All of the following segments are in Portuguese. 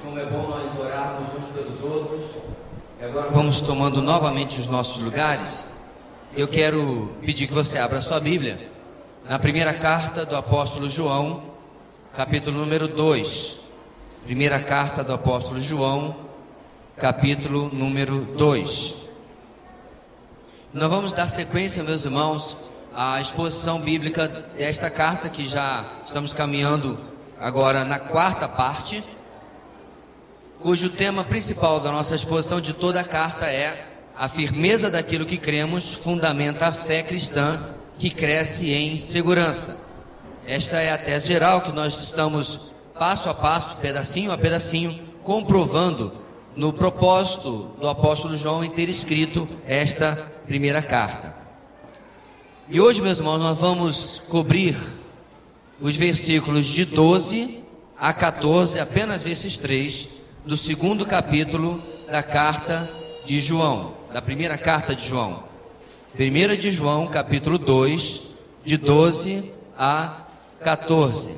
como é bom nós orarmos uns pelos outros. E agora vamos tomando novamente os nossos lugares. Eu quero pedir que você abra a sua Bíblia na primeira carta do apóstolo João, capítulo número 2. Primeira carta do apóstolo João, capítulo número 2. Nós vamos dar sequência, meus irmãos, à exposição bíblica desta carta, que já estamos caminhando agora na quarta parte, cujo tema principal da nossa exposição de toda a carta é: a firmeza daquilo que cremos fundamenta a fé cristã que cresce em segurança. Esta é a tese geral que nós estamos passo a passo, pedacinho a pedacinho, comprovando no propósito do apóstolo João em ter escrito esta primeira carta. E hoje, meus irmãos, nós vamos cobrir os versículos de 12 a 14, apenas esses três, do segundo capítulo da carta de João, da primeira carta de João. 1 de João, capítulo 2, de 12 a 14.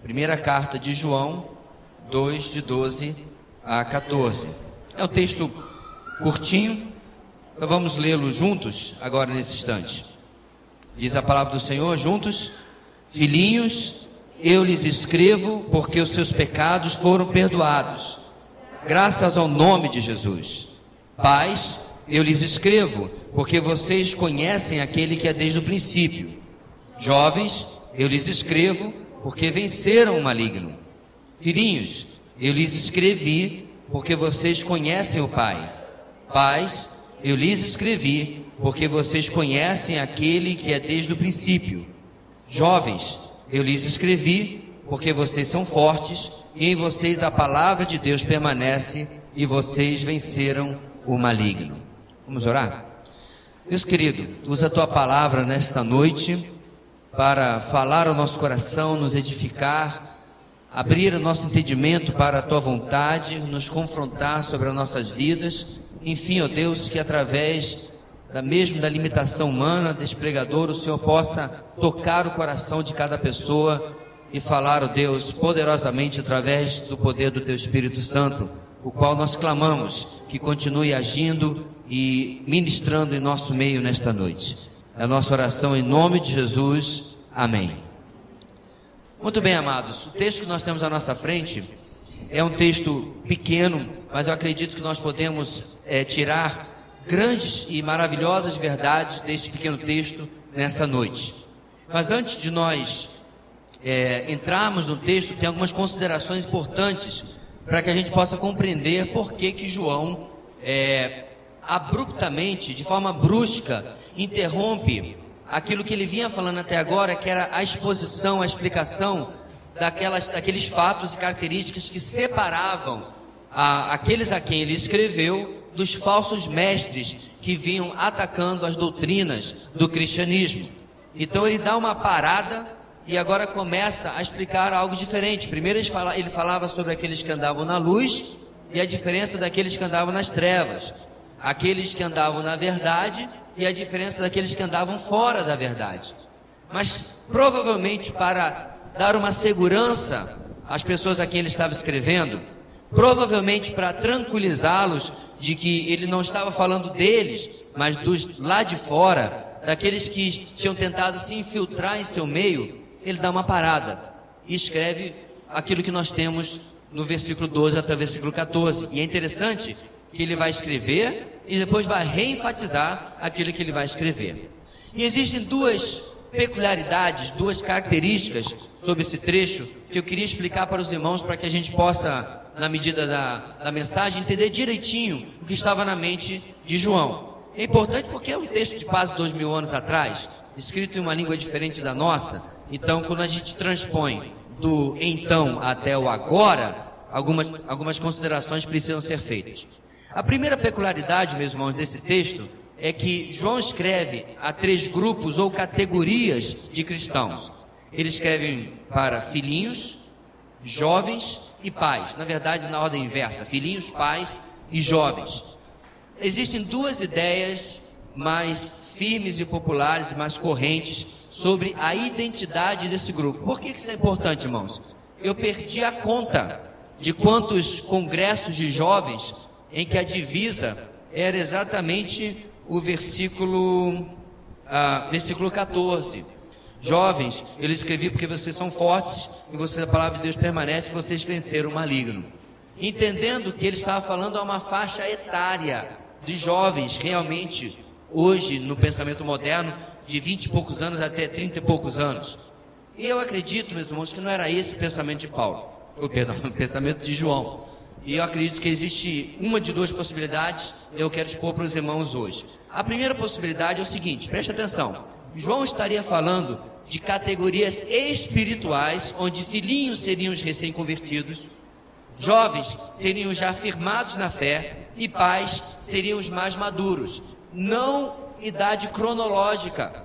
Primeira carta de João, 2, de 12 a 14. É um texto curtinho, então vamos lê-lo juntos agora nesse instante. Diz a palavra do Senhor juntos: Filhinhos, eu lhes escrevo porque os seus pecados foram perdoados, graças ao nome de Jesus. Pais, eu lhes escrevo porque vocês conhecem aquele que é desde o princípio. Jovens, eu lhes escrevo porque venceram o maligno. Filhinhos, eu lhes escrevi porque vocês conhecem o Pai. Pais, eu lhes escrevi porque vocês conhecem aquele que é desde o princípio. Jovens, eu lhes escrevi porque vocês são fortes e em vocês a palavra de Deus permanece e vocês venceram o maligno. Vamos orar? Deus querido, usa a tua palavra nesta noite para falar ao nosso coração, nos edificar, abrir o nosso entendimento para a tua vontade, nos confrontar sobre as nossas vidas. Enfim, ó Deus, que através da limitação humana desse pregador, o Senhor possa tocar o coração de cada pessoa e falar, ó Deus, poderosamente através do poder do teu Espírito Santo, o qual nós clamamos que continue agindo e ministrando em nosso meio nesta noite. É a nossa oração em nome de Jesus. Amém. Muito bem, amados, o texto que nós temos à nossa frente é um texto pequeno, mas eu acredito que nós podemos tirar grandes e maravilhosas verdades deste pequeno texto nessa noite. Mas antes de nós entrarmos no texto, tem algumas considerações importantes para que a gente possa compreender por que João abruptamente, de forma brusca, interrompe aquilo que ele vinha falando até agora, que era a exposição, a explicação daqueles fatos e características que separavam aqueles a quem ele escreveu dos falsos mestres que vinham atacando as doutrinas do cristianismo. Então ele dá uma parada e agora começa a explicar algo diferente. Primeiro ele falava sobre aqueles que andavam na luz e a diferença daqueles que andavam nas trevas, aqueles que andavam na verdade e a diferença daqueles que andavam fora da verdade. Mas provavelmente para dar uma segurança às pessoas a quem ele estava escrevendo, provavelmente para tranquilizá-los de que ele não estava falando deles, mas dos lá de fora, daqueles que tinham tentado se infiltrar em seu meio, ele dá uma parada e escreve aquilo que nós temos no versículo 12 até o versículo 14. E é interessante que ele vai escrever e depois vai reenfatizar aquilo que ele vai escrever. E existem duas peculiaridades, duas características sobre esse trecho que eu queria explicar para os irmãos, para que a gente possa, na medida da mensagem, entender direitinho o que estava na mente de João. É importante porque é um texto de quase 2000 anos atrás, escrito em uma língua diferente da nossa. Então, quando a gente transpõe do então até o agora, algumas considerações precisam ser feitas. A primeira peculiaridade, meus irmãos, desse texto é que João escreve a 3 grupos ou categorias de cristãos. Ele escreve para filhinhos, jovens e pais. Na verdade, na ordem inversa: filhinhos, pais e jovens. Existem duas ideias mais firmes e populares e mais correntes sobre a identidade desse grupo. Por que isso é importante, irmãos? Eu perdi a conta de quantos congressos de jovens em que a divisa era exatamente o versículo 14. Jovens, eu escrevi porque vocês são fortes e a palavra de Deus permanece, vocês venceram o maligno. Entendendo que ele estava falando a uma faixa etária de jovens, realmente, hoje, no pensamento moderno, de 20 e poucos anos até 30 e poucos anos. E eu acredito, meus irmãos, que não era esse o pensamento de Paulo, o pensamento de João. E eu acredito que existe uma de duas possibilidades, eu quero expor para os irmãos hoje. A primeira possibilidade é o seguinte, preste atenção. João estaria falando de categorias espirituais, onde filhinhos seriam os recém-convertidos, jovens seriam já firmados na fé e pais seriam os mais maduros. Não idade cronológica,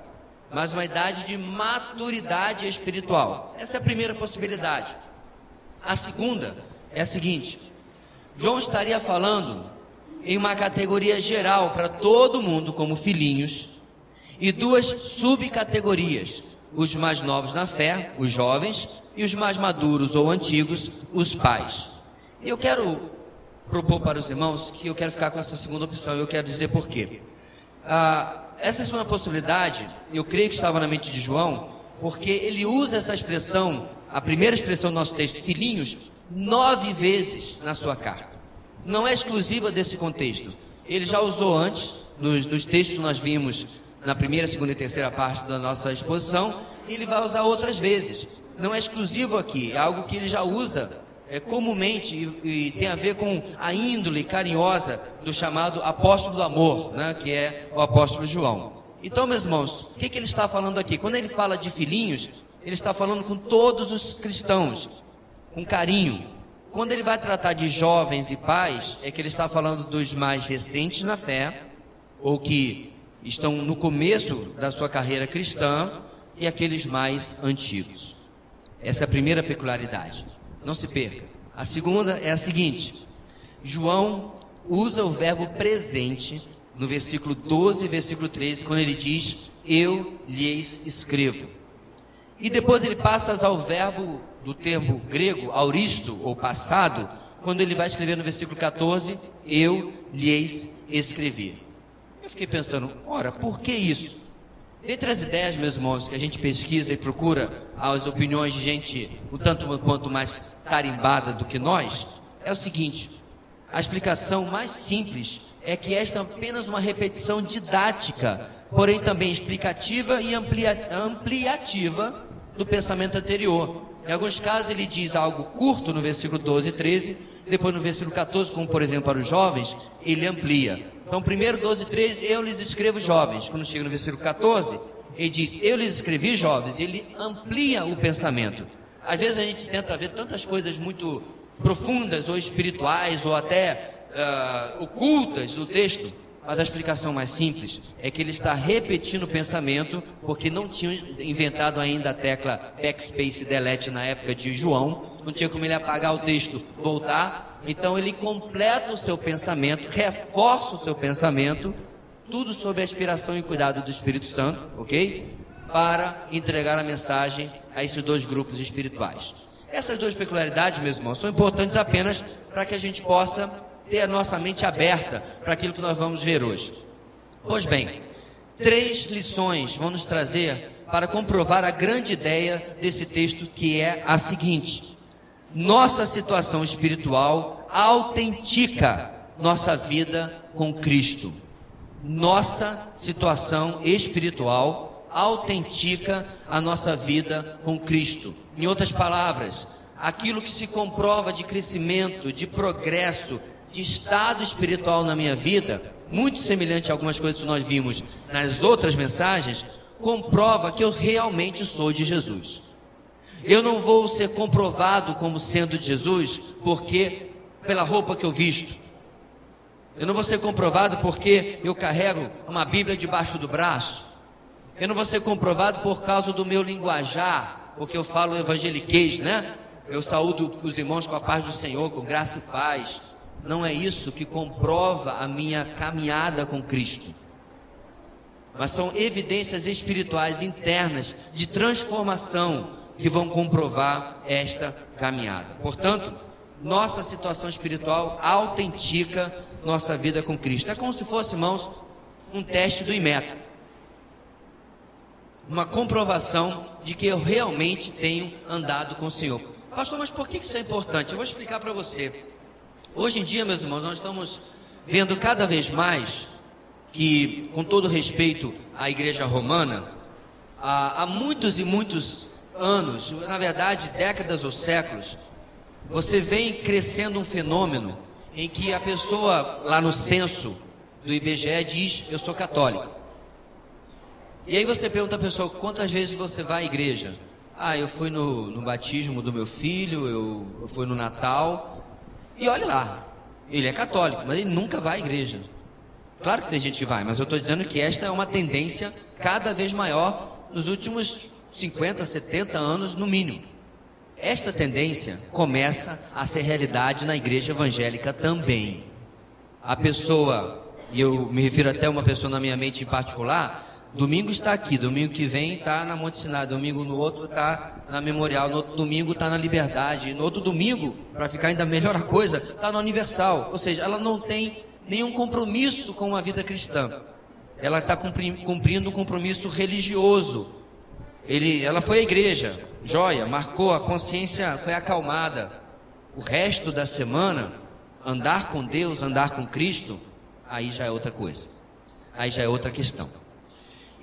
mas uma idade de maturidade espiritual. Essa é a primeira possibilidade. A segunda é a seguinte: João estaria falando em uma categoria geral para todo mundo como filhinhos e duas subcategorias: os mais novos na fé, os jovens, e os mais maduros ou antigos, os pais. Eu quero propor para os irmãos que eu quero ficar com essa segunda opção, e eu quero dizer por quê. Essa é uma possibilidade, eu creio que estava na mente de João, porque ele usa essa expressão, a primeira expressão do nosso texto, filhinhos, 9 vezes na sua carta. Não é exclusiva desse contexto. Ele já usou antes, nos textos que nós vimos na primeira, segunda e terceira parte da nossa exposição, e ele vai usar outras vezes. Não é exclusivo aqui, é algo que ele já usa comumente e tem a ver com a índole carinhosa do chamado apóstolo do amor, né, que é o apóstolo João. Então, meus irmãos, o que ele está falando aqui? Quando ele fala de filhinhos, ele está falando com todos os cristãos, com carinho. Quando ele vai tratar de jovens e pais, é que ele está falando dos mais recentes na fé, ou que estão no começo da sua carreira cristã, e aqueles mais antigos. Essa é a primeira peculiaridade. Não se perca. A segunda é a seguinte: João usa o verbo presente no versículo 12 e versículo 13, quando ele diz, eu lhes escrevo. E depois ele passa ao verbo do termo grego, auristo, ou passado, quando ele vai escrever no versículo 14, eu lhes escrevi. Eu fiquei pensando, ora, por que isso? Dentre as ideias, meus irmãos, que a gente pesquisa e procura as opiniões de gente um tanto quanto mais tarimbada do que nós, é o seguinte: a explicação mais simples é que esta é apenas uma repetição didática, porém também explicativa e ampliativa do pensamento anterior. Em alguns casos ele diz algo curto no versículo 12 e 13, depois no versículo 14, como por exemplo para os jovens, ele amplia. Então, primeiro 12 e 13, eu lhes escrevo jovens. Quando chega no versículo 14, ele diz, eu lhes escrevi jovens. Ele amplia o pensamento. Às vezes a gente tenta ver tantas coisas muito profundas ou espirituais ou até ocultas no texto, mas a explicação mais simples é que ele está repetindo o pensamento, porque não tinham inventado ainda a tecla backspace delete na época de João, não tinha como ele apagar o texto, voltar. Então ele completa o seu pensamento, reforça o seu pensamento, tudo sobre a inspiração e cuidado do Espírito Santo, ok? Para entregar a mensagem a esses dois grupos espirituais. Essas duas peculiaridades, meus irmãos, são importantes apenas para que a gente possa ter a nossa mente aberta para aquilo que nós vamos ver hoje. Pois bem, 3 lições vão nos trazer para comprovar a grande ideia desse texto, que é a seguinte: nossa situação espiritual autentica nossa vida com Cristo. Nossa situação espiritual autentica a nossa vida com Cristo. Em outras palavras, aquilo que se comprova de crescimento, de progresso, de estado espiritual na minha vida, muito semelhante a algumas coisas que nós vimos nas outras mensagens, comprova que eu realmente sou de Jesus. Eu não vou ser comprovado como sendo de Jesus porque pela roupa que eu visto. Eu não vou ser comprovado porque eu carrego uma Bíblia debaixo do braço. Eu não vou ser comprovado por causa do meu linguajar, porque eu falo evangeliquez, né? Eu saúdo os irmãos com a paz do Senhor, com graça e paz. Não é isso que comprova a minha caminhada com Cristo. mas são evidências espirituais internas de transformação que vão comprovar esta caminhada. Portanto, nossa situação espiritual autentica nossa vida com Cristo. É como se fosse, irmãos, um teste do Inmetro, uma comprovação de que eu realmente tenho andado com o Senhor. Pastor, mas por que isso é importante? Eu vou explicar para você. Hoje em dia, meus irmãos, nós estamos vendo cada vez mais que, com todo respeito à Igreja Romana, há muitos e muitos anos, na verdade décadas ou séculos, você vem crescendo um fenômeno em que a pessoa lá no censo do IBGE diz: eu sou católico. E aí você pergunta à pessoa: quantas vezes você vai à igreja? Ah, eu fui no batismo do meu filho, eu fui no Natal. E olha lá, ele é católico, mas ele nunca vai à igreja. Claro que tem gente que vai, mas eu estou dizendo que esta é uma tendência cada vez maior nos últimos 50, 70 anos no mínimo. Esta tendência começa a ser realidade na igreja evangélica também. A pessoa, e eu me refiro até a uma pessoa na minha mente em particular, domingo está aqui, domingo que vem está na Monte Sinai, domingo no outro está na Memorial, no outro domingo está na Liberdade, no outro domingo, para ficar ainda melhor a coisa, está no Universal. Ou seja, ela não tem nenhum compromisso com a vida cristã. Ela está cumprindo um compromisso religioso. Ela foi à igreja, joia, marcou, a consciência foi acalmada. O resto da semana, andar com Deus, andar com Cristo, aí já é outra coisa. Aí já é outra questão.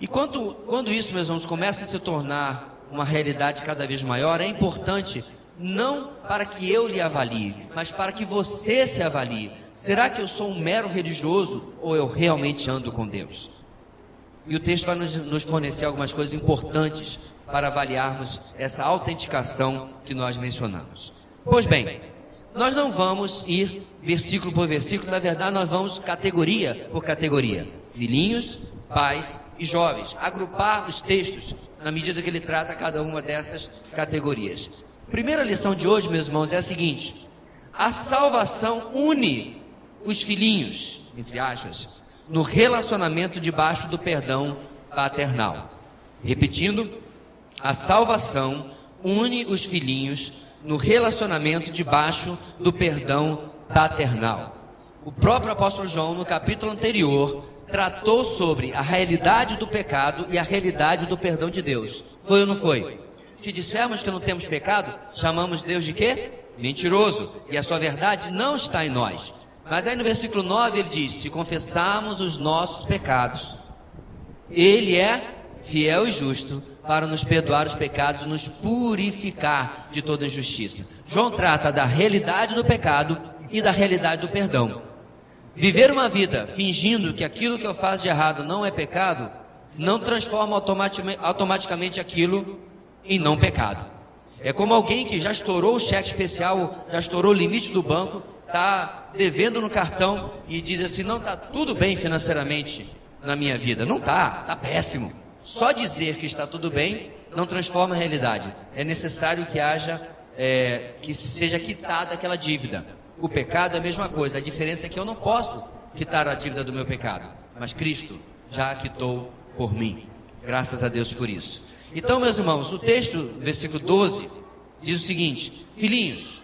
E quando isso, meus irmãos, começa a se tornar uma realidade cada vez maior, é importante, não para que eu lhe avalie, mas para que você se avalie. Será que eu sou um mero religioso ou eu realmente ando com Deus? E o texto vai nos fornecer algumas coisas importantes para avaliarmos essa autenticação que nós mencionamos. Pois bem, nós não vamos ir versículo por versículo, na verdade nós vamos categoria por categoria. Filhinhos, pais e jovens. Agrupar os textos na medida que ele trata cada uma dessas categorias. Primeira lição de hoje, meus irmãos, é a seguinte: a salvação une os filhinhos, entre aspas, no relacionamento debaixo do perdão paternal. Repetindo, a salvação une os filhinhos no relacionamento debaixo do perdão paternal. O próprio apóstolo João, no capítulo anterior, tratou sobre a realidade do pecado e a realidade do perdão de Deus. Foi ou não foi? Se dissermos que não temos pecado, chamamos Deus de quê? Mentiroso. E a sua verdade não está em nós. Mas aí no versículo 9 ele diz: se confessarmos os nossos pecados, Ele é fiel e justo para nos perdoar os pecados e nos purificar de toda injustiça. João trata da realidade do pecado e da realidade do perdão. Viver uma vida fingindo que aquilo que eu faço de errado não é pecado, não transforma automaticamente aquilo em não pecado. É como alguém que já estourou o cheque especial, já estourou o limite do banco, está devendo no cartão e diz assim: não, está tudo bem financeiramente na minha vida. Não está péssimo. Só dizer que está tudo bem não transforma a realidade. É necessário que haja, que seja quitada aquela dívida. O pecado é a mesma coisa, a diferença é que eu não posso quitar a dívida do meu pecado, mas Cristo já a quitou por mim. Graças a Deus por isso. Então, meus irmãos, o texto, versículo 12, diz o seguinte: filhinhos,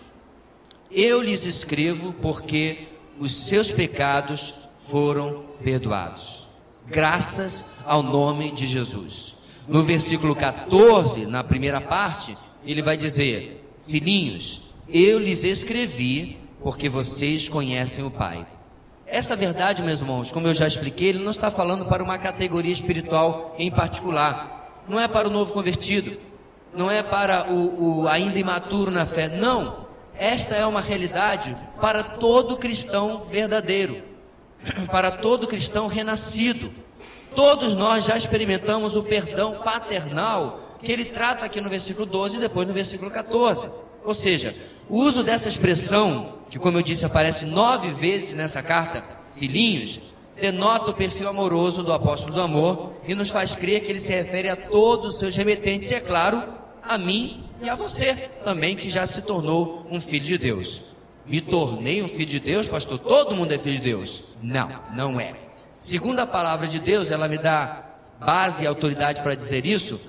eu lhes escrevo porque os seus pecados foram perdoados, graças ao nome de Jesus. No versículo 14, na primeira parte, ele vai dizer: filhinhos, eu lhes escrevi porque vocês conhecem o Pai. Essa verdade, meus irmãos, como eu já expliquei, ele não está falando para uma categoria espiritual em particular. Não é para o novo convertido, não é para o ainda imaturo na fé, não. Esta é uma realidade para todo cristão verdadeiro, para todo cristão renascido. Todos nós já experimentamos o perdão paternal que ele trata aqui no versículo 12 e depois no versículo 14. Ou seja, o uso dessa expressão, que como eu disse aparece 9 vezes nessa carta, filhinhos, denota o perfil amoroso do apóstolo do amor e nos faz crer que ele se refere a todos os seus remetentes e, é claro, a mim e a você também, que já se tornou um filho de Deus. Me tornei um filho de Deus, pastor? Todo mundo é filho de Deus? Não, não é. Segundo a palavra de Deus, ela me dá base e autoridade para dizer isso,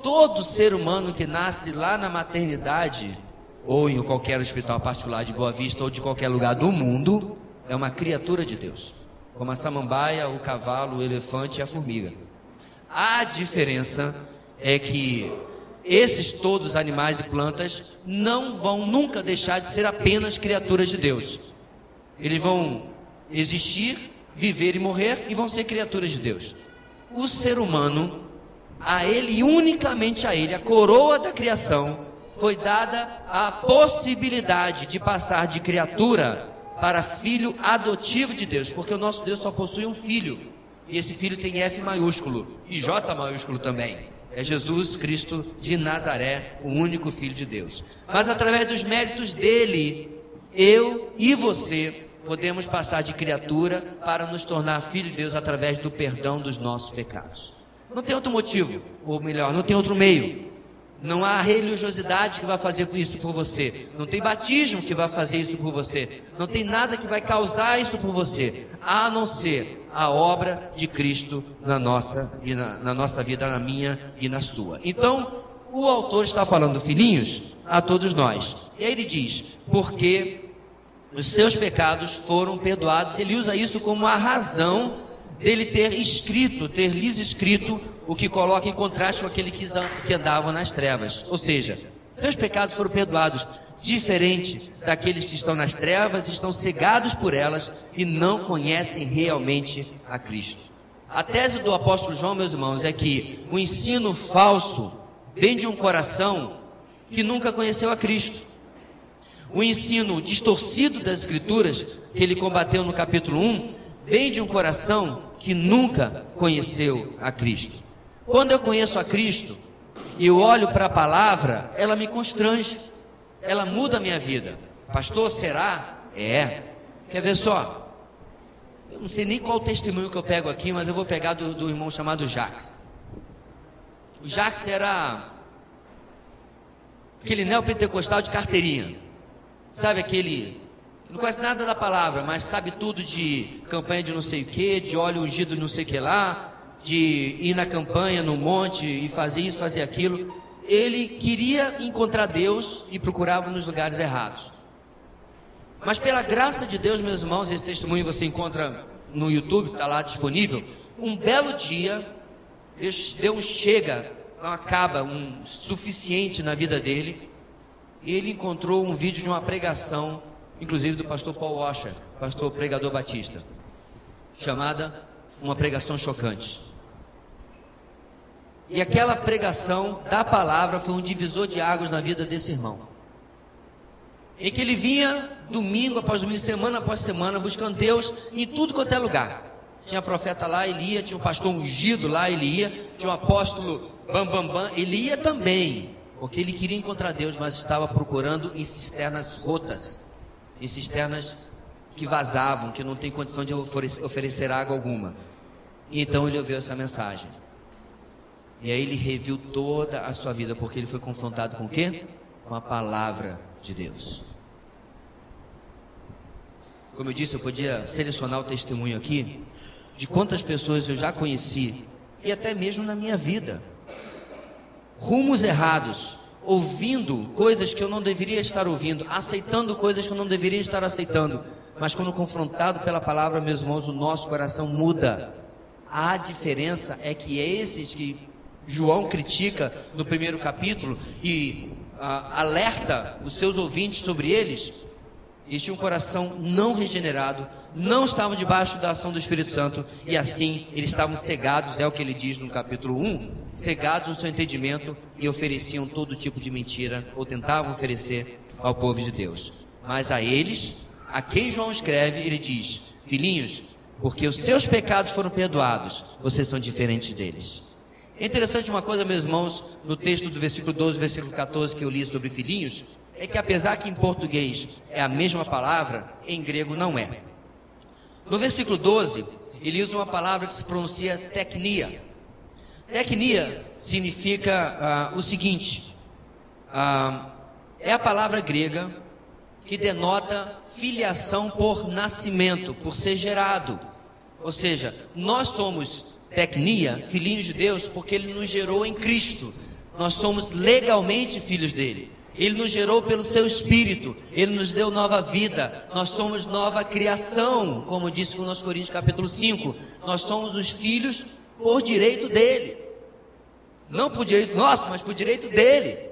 todo ser humano que nasce lá na maternidade, ou em qualquer hospital particular de Boa Vista, ou de qualquer lugar do mundo, é uma criatura de Deus, como a samambaia, o cavalo, o elefante e a formiga. A diferença é que esses todos animais e plantas não vão nunca deixar de ser apenas criaturas de Deus. Eles vão existir, viver e morrer, e vão ser criaturas de Deus. O ser humano, a ele, unicamente a ele, a coroa da criação, foi dada a possibilidade de passar de criatura para filho adotivo de Deus, porque o nosso Deus só possui um filho, e esse filho tem F maiúsculo e J maiúsculo também. É Jesus Cristo de Nazaré, o único Filho de Deus. Mas através dos méritos dele, eu e você podemos passar de criatura para nos tornar filho de Deus através do perdão dos nossos pecados. Não tem outro motivo, ou melhor, não tem outro meio. Não há religiosidade que vai fazer isso por você. Não tem batismo que vai fazer isso por você. Não tem nada que vai causar isso por você, a não ser a obra de Cristo na nossa vida, na minha e na sua. Então, o autor está falando, filhinhos, a todos nós. E aí ele diz, porque os seus pecados foram perdoados. Ele usa isso como a razão dele ter lhes escrito o que coloca em contraste com aquele que andava nas trevas. Ou seja, seus pecados foram perdoados, diferente daqueles que estão nas trevas, estão cegados por elas e não conhecem realmente a Cristo. A tese do apóstolo João, meus irmãos, é que o ensino falso vem de um coração que nunca conheceu a Cristo. O ensino distorcido das Escrituras, que ele combateu no capítulo 1, vem de um coração que nunca conheceu a Cristo. Quando eu conheço a Cristo e eu olho para a palavra, ela me constrange, ela muda a minha vida. Pastor, será? É. Quer ver só? Eu não sei nem qual o testemunho que eu pego aqui, mas eu vou pegar do irmão chamado Jacques. O Jacques era aquele neopentecostal de carteirinha. Sabe aquele, não conhece nada da palavra, mas sabe tudo de campanha de não sei o que, de óleo ungido de não sei o que lá, de ir na campanha, no monte, e fazer isso, fazer aquilo. Ele queria encontrar Deus e procurava nos lugares errados. Mas pela graça de Deus, meus irmãos, esse testemunho você encontra no YouTube, está lá disponível. Um belo dia, Deus deu um chega, um suficiente na vida dele. E ele encontrou um vídeo de uma pregação, inclusive do pastor Paul Washer, pastor pregador batista, chamada Uma Pregação Chocante. E aquela pregação da palavra foi um divisor de águas na vida desse irmão. Em que ele vinha domingo após domingo, semana após semana, buscando Deus em tudo quanto é lugar. Tinha profeta lá, ele ia, tinha um pastor ungido lá, ele ia, tinha um apóstolo bam, ele ia também, porque ele queria encontrar Deus, mas estava procurando em cisternas rotas, em cisternas que vazavam, que não tem condição de oferecer água alguma. E então ele ouviu essa mensagem. E aí ele reviu toda a sua vida, porque ele foi confrontado com o quê? Com a palavra de Deus. Como eu disse, eu podia selecionar o testemunho aqui, de quantas pessoas eu já conheci, e até mesmo na minha vida, rumos errados, ouvindo coisas que eu não deveria estar ouvindo, aceitando coisas que eu não deveria estar aceitando, mas quando confrontado pela palavra, meus irmãos, o nosso coração muda. A diferença é que esses que João critica no primeiro capítulo e alerta os seus ouvintes sobre eles, tinham um coração não regenerado, não estavam debaixo da ação do Espírito Santo, e assim eles estavam cegados, é o que ele diz no capítulo 1, cegados no seu entendimento, e ofereciam todo tipo de mentira, ou tentavam oferecer ao povo de Deus. Mas a eles, a quem João escreve, ele diz: filhinhos, porque os seus pecados foram perdoados, vocês são diferentes deles. É interessante uma coisa, meus irmãos, no texto do versículo 12, versículo 14 que eu li sobre filhinhos, é que apesar que em português é a mesma palavra, em grego não é. No versículo 12, ele usa uma palavra que se pronuncia teknia. Teknia significa o seguinte, é a palavra grega que denota filiação por nascimento, por ser gerado. Ou seja, nós somos tecnia, filhinhos de Deus, porque Ele nos gerou em Cristo. Nós somos legalmente filhos dele. Ele nos gerou pelo seu Espírito. Ele nos deu nova vida. Nós somos nova criação, como disse no nosso Coríntios capítulo 5. Nós somos os filhos por direito dele. Não por direito nosso, mas por direito dele.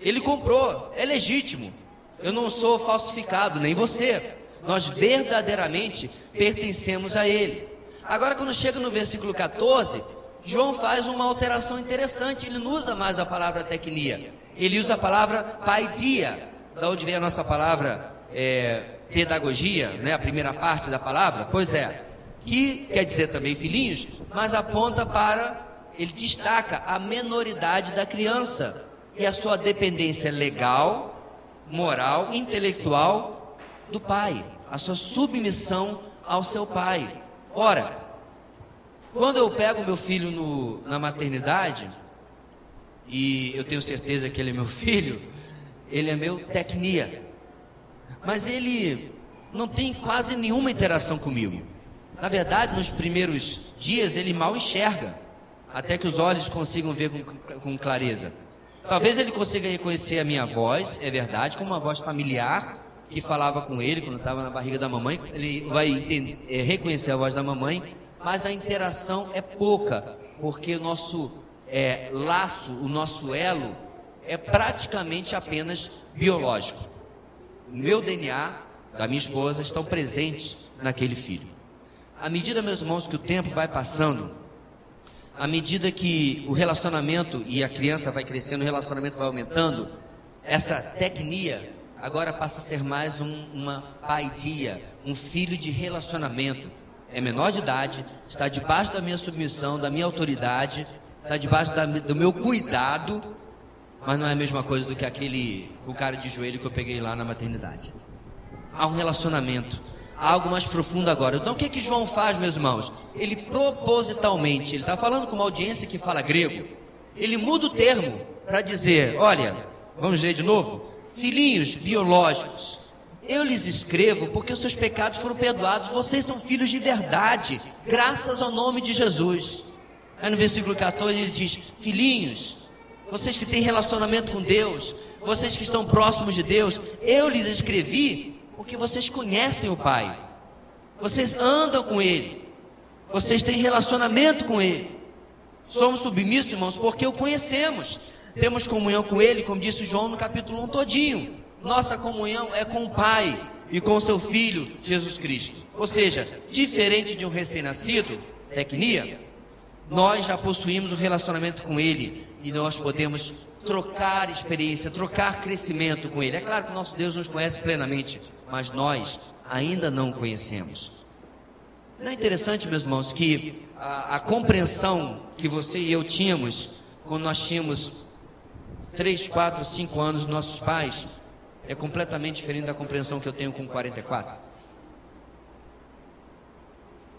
Ele comprou, é legítimo. Eu não sou falsificado, nem você. Nós verdadeiramente pertencemos a ele. Agora, quando chega no versículo 14, João faz uma alteração interessante. Ele não usa mais a palavra tecnia. Ele usa a palavra paidia, da onde vem a nossa palavra pedagogia, né? A primeira parte da palavra, pois é, que quer dizer também filhinhos, mas aponta para, ele destaca a menoridade da criança e a sua dependência legal, moral, intelectual do pai, a sua submissão ao seu pai. Ora, quando eu pego meu filho na maternidade, e eu tenho certeza que ele é meu filho, ele é meu tecnia, mas ele não tem quase nenhuma interação comigo. Na verdade, nos primeiros dias ele mal enxerga, até que os olhos consigam ver com clareza. Talvez ele consiga reconhecer a minha voz, é verdade, como uma voz familiar que falava com ele quando estava na barriga da mamãe. Ele vai reconhecer a voz da mamãe, mas a interação é pouca, porque o nosso laço, o nosso elo é praticamente apenas biológico. O meu DNA, da minha esposa, estão presentes naquele filho. À medida, meus irmãos, que o tempo vai passando, à medida que o relacionamento e a criança vai crescendo, o relacionamento vai aumentando, essa tecnia agora passa a ser mais uma paidia, um filho de relacionamento. É menor de idade, está debaixo da minha submissão, da minha autoridade, está debaixo do meu cuidado, mas não é a mesma coisa do que o cara de joelho que eu peguei lá na maternidade. Há um relacionamento, há algo mais profundo agora. Então o que João faz, meus irmãos? Ele propositalmente, ele está falando com uma audiência que fala grego, ele muda o termo para dizer, olha, vamos ler de novo? Filhinhos biológicos, eu lhes escrevo porque os seus pecados foram perdoados, vocês são filhos de verdade, graças ao nome de Jesus. Aí no versículo 14 ele diz, filhinhos, vocês que têm relacionamento com Deus, vocês que estão próximos de Deus, eu lhes escrevi porque vocês conhecem o Pai, vocês andam com Ele, vocês têm relacionamento com Ele. Somos submissos, irmãos, porque o conhecemos, temos comunhão com Ele, como disse João no capítulo 1 todinho. Nossa comunhão é com o Pai e com o seu Filho, Jesus Cristo. Ou seja, diferente de um recém-nascido, tecnia, nós já possuímos um relacionamento com Ele e nós podemos trocar experiência, trocar crescimento com Ele. É claro que o nosso Deus nos conhece plenamente, mas nós ainda não o conhecemos. Não é interessante, meus irmãos, que a compreensão que você e eu tínhamos quando nós tínhamos 3, 4, 5 anos dos nossos pais é completamente diferente da compreensão que eu tenho com 44?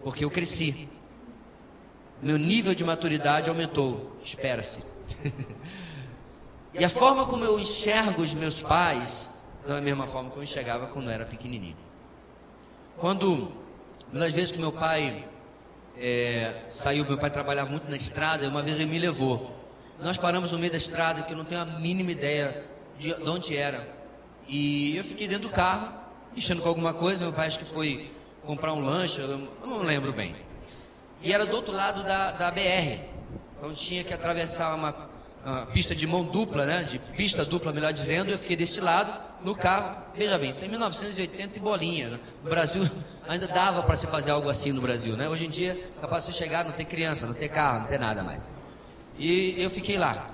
Porque eu cresci, meu nível de maturidade aumentou, espera-se. E a forma como eu enxergo os meus pais não é a mesma forma que eu enxergava quando eu era pequenininho. Uma das vezes que meu pai saiu, meu pai trabalhava muito na estrada, uma vez ele me levou. Nós paramos no meio da estrada, que eu não tenho a mínima ideia de onde era. E eu fiquei dentro do carro, mexendo com alguma coisa. Meu pai acho que foi comprar um lanche, eu não lembro bem. E era do outro lado da BR. Então tinha que atravessar uma pista de mão dupla, né? De pista dupla, melhor dizendo. Eu fiquei desse lado, no carro. Veja bem, isso é 1980 e bolinha, né? No Brasil ainda dava para se fazer algo assim no Brasil, né? Hoje em dia, capaz de você chegar, não tem criança, não tem carro, não tem nada mais. E eu fiquei lá.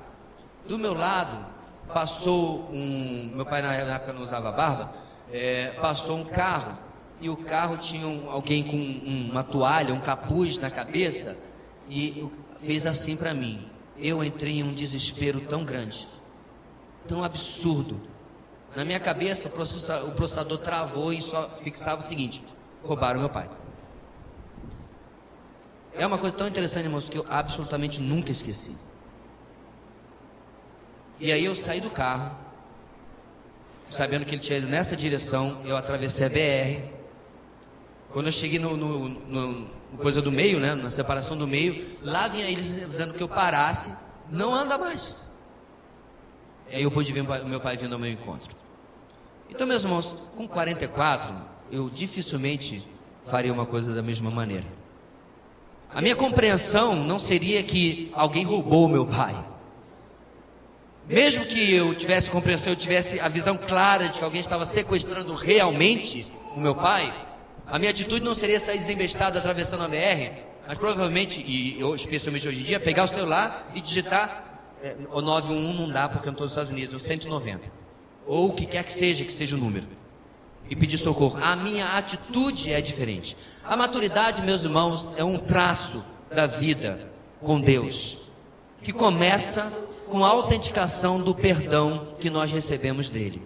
Do meu lado, passou meu pai na época não usava barba, passou um carro, e o carro tinha alguém com uma toalha, um capuz na cabeça, e fez assim para mim. Eu entrei em um desespero tão grande, tão absurdo. Na minha cabeça, o processador travou e só fixava o seguinte: roubaram meu pai. É uma coisa tão interessante, irmãos, que eu absolutamente nunca esqueci. E aí eu saí do carro, sabendo que ele tinha ido nessa direção. Eu atravessei a BR. Quando eu cheguei coisa do meio, né? Na separação do meio. Lá vinha eles dizendo que eu parasse, não anda mais. E aí eu pude ver o meu pai vindo ao meu encontro. Então, meus irmãos, com 44, eu dificilmente faria uma coisa da mesma maneira. A minha compreensão não seria que alguém roubou meu pai. Mesmo que eu tivesse compreensão, eu tivesse a visão clara de que alguém estava sequestrando realmente o meu pai, a minha atitude não seria sair desembestado atravessando a BR, mas provavelmente, e eu, especialmente hoje em dia, pegar o celular e digitar o 911 não dá porque eu não estou nos Estados Unidos, o 190. Ou o que quer que seja o número. E pedir socorro. A minha atitude é diferente. A maturidade, meus irmãos, é um traço da vida com Deus, que começa com a autenticação do perdão que nós recebemos dele.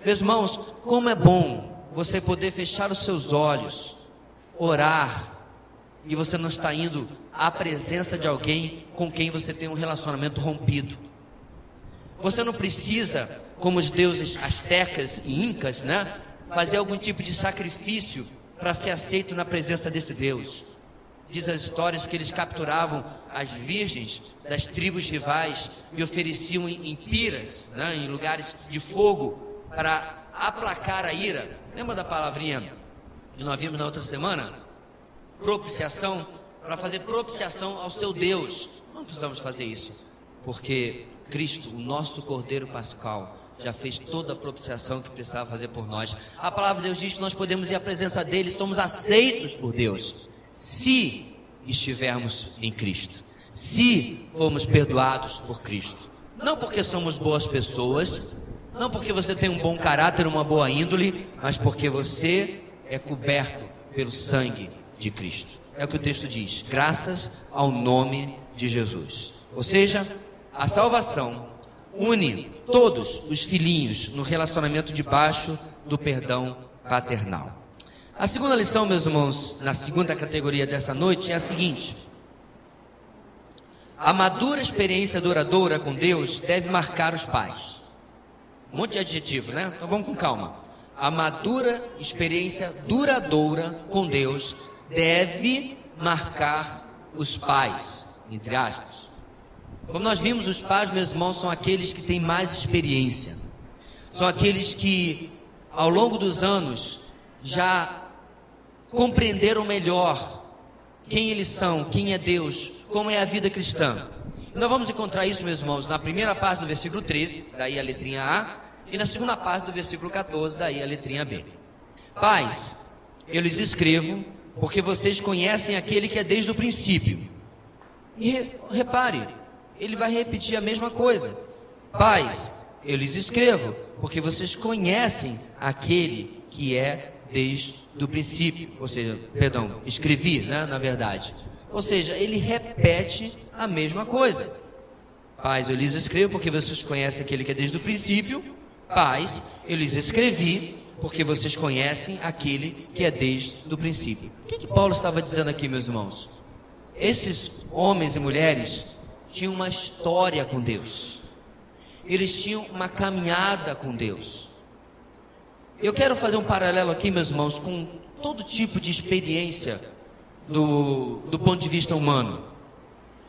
Meus irmãos, como é bom você poder fechar os seus olhos, orar, e você não está indo à presença de alguém com quem você tem um relacionamento rompido. Você não precisa, como os deuses astecas e incas, né, fazer algum tipo de sacrifício para ser aceito na presença desse Deus. Diz as histórias que eles capturavam as virgens das tribos rivais e ofereciam em piras, né, em lugares de fogo, para aplacar a ira. Lembra da palavrinha que nós vimos na outra semana? Propiciação, para fazer propiciação ao seu Deus. Não precisamos fazer isso, porque Cristo, o nosso Cordeiro Pascal, já fez toda a propiciação que precisava fazer por nós. A palavra de Deus diz que nós podemos ir à presença dele, somos aceitos por Deus, se estivermos em Cristo, se formos perdoados por Cristo. Não porque somos boas pessoas, não porque você tem um bom caráter, uma boa índole, mas porque você é coberto pelo sangue de Cristo. É o que o texto diz, graças ao nome de Jesus. Ou seja, a salvação une todos os filhinhos no relacionamento debaixo do perdão paternal. A segunda lição, meus irmãos, na segunda categoria dessa noite é a seguinte: a madura experiência duradoura com Deus deve marcar os pais. Um monte de adjetivo, né? Então vamos com calma. A madura experiência duradoura com Deus deve marcar os pais, entre aspas. Como nós vimos, os pais, meus irmãos, são aqueles que têm mais experiência. São aqueles que, ao longo dos anos, já compreenderam melhor quem eles são, quem é Deus, como é a vida cristã. E nós vamos encontrar isso, meus irmãos, na primeira parte do versículo 13, daí a letrinha A, e na segunda parte do versículo 14, daí a letrinha B. Pais, eu lhes escrevo, porque vocês conhecem aquele que é desde o princípio. E repare, ele vai repetir a mesma coisa. Pais, eu lhes escrevo, porque vocês conhecem aquele que é desde o princípio. Ou seja, perdão, escrevi, né, na verdade. Ou seja, ele repete a mesma coisa. Pais, eu lhes escrevo, porque vocês conhecem aquele que é desde o princípio. Pais, eu lhes escrevi, porque vocês conhecem aquele que é desde o princípio. O que Paulo estava dizendo aqui, meus irmãos? Esses homens e mulheres tinham uma história com Deus. Eles tinham uma caminhada com Deus. Eu quero fazer um paralelo aqui, meus irmãos, com todo tipo de experiência do ponto de vista humano.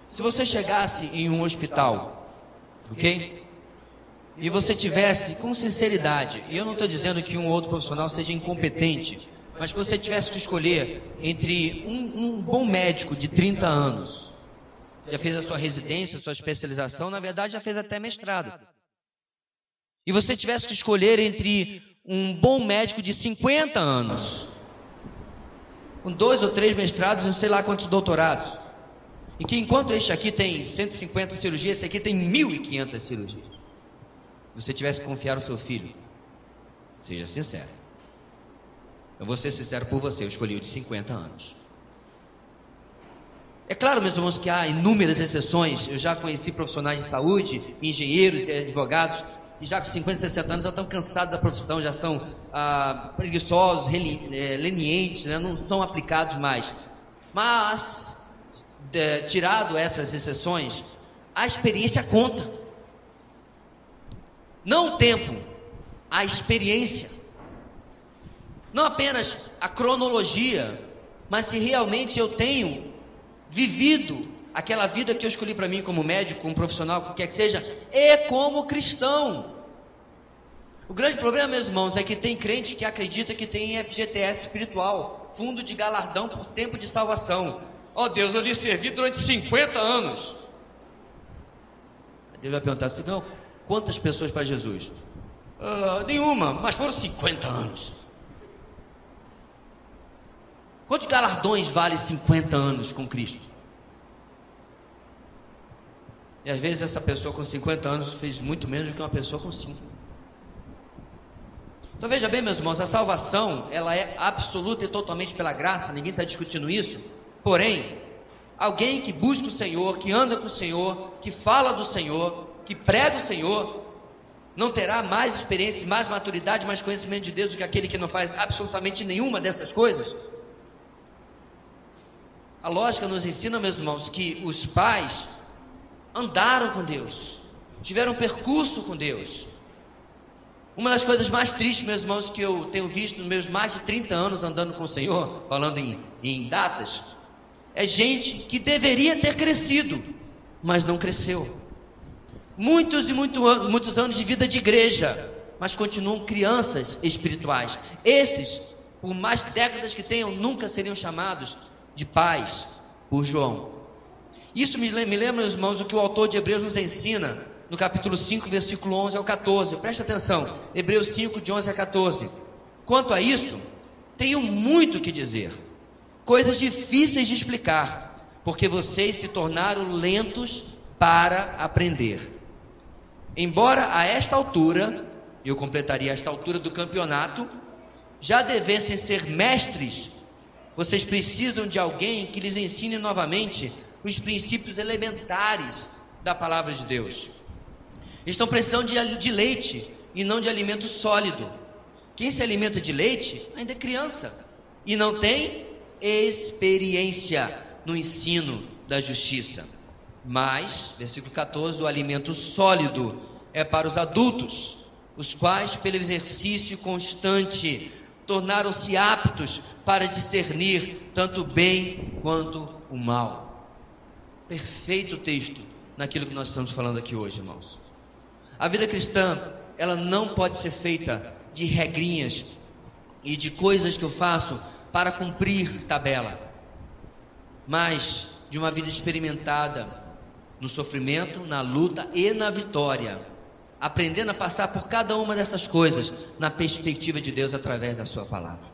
Se você chegasse em um hospital, ok? E você tivesse, com sinceridade, e eu não estou dizendo que um ou outro profissional seja incompetente, mas que você tivesse que escolher entre um bom médico de 30 anos, já fez a sua residência, a sua especialização, na verdade já fez até mestrado, e você tivesse que escolher entre um bom médico de 50 anos, com 2 ou 3 mestrados e não sei lá quantos doutorados, e que enquanto este aqui tem 150 cirurgias, esse aqui tem 1.500 cirurgias, se você tivesse que confiar o seu filho, seja sincero. Eu vou ser sincero por você, eu escolhi o de 50 anos. É claro, meus irmãos, que há inúmeras exceções. Eu já conheci profissionais de saúde, engenheiros e advogados, e já com 50, 60 anos já estão cansados da profissão, já são preguiçosos, lenientes, né? Não são aplicados mais. Mas, tirado essas exceções, a experiência conta. Não o tempo, a experiência. Não apenas a cronologia, mas se realmente eu tenho vivido aquela vida que eu escolhi para mim como médico, como profissional, o que quer que seja, e como cristão. O grande problema, meus irmãos, é que tem crente que acredita que tem FGTS espiritual, fundo de galardão por tempo de salvação. Ó Deus, eu lhe servi durante 50 anos. Deus vai perguntar assim, não, quantas pessoas para Jesus? Nenhuma, mas foram 50 anos. Quantos galardões vale 50 anos com Cristo? E às vezes essa pessoa com 50 anos fez muito menos do que uma pessoa com 5. Então veja bem, meus irmãos, a salvação, ela é absoluta e totalmente pela graça, ninguém está discutindo isso. Porém, alguém que busca o Senhor, que anda com o Senhor, que fala do Senhor, que prega o Senhor, não terá mais experiência, mais maturidade, mais conhecimento de Deus do que aquele que não faz absolutamente nenhuma dessas coisas? A lógica nos ensina, meus irmãos, que os pais andaram com Deus, tiveram um percurso com Deus. Uma das coisas mais tristes, meus irmãos, que eu tenho visto nos meus mais de 30 anos andando com o Senhor, falando em datas, é gente que deveria ter crescido, mas não cresceu. Muitos anos de vida de igreja, mas continuam crianças espirituais. Esses, por mais décadas que tenham, nunca seriam chamados de pais por João. Isso me lembra, meus irmãos, o que o autor de Hebreus nos ensina no capítulo 5, versículo 11 ao 14. Presta atenção, Hebreus 5, de 11 a 14. Quanto a isso, tenho muito o que dizer, coisas difíceis de explicar, porque vocês se tornaram lentos para aprender. Embora a esta altura, eu completaria esta altura do campeonato, já devessem ser mestres, vocês precisam de alguém que lhes ensine novamente os princípios elementares da palavra de Deus. Estão precisando de leite e não de alimento sólido. Quem se alimenta de leite ainda é criança e não tem experiência no ensino da justiça. Mas, versículo 14, o alimento sólido é para os adultos, os quais, pelo exercício constante, tornaram-se aptos para discernir tanto o bem quanto o mal. Perfeito texto naquilo que nós estamos falando aqui hoje, irmãos. A vida cristã, ela não pode ser feita de regrinhas e de coisas que eu faço para cumprir tabela, mas de uma vida experimentada no sofrimento, na luta e na vitória, aprendendo a passar por cada uma dessas coisas na perspectiva de Deus através da sua palavra.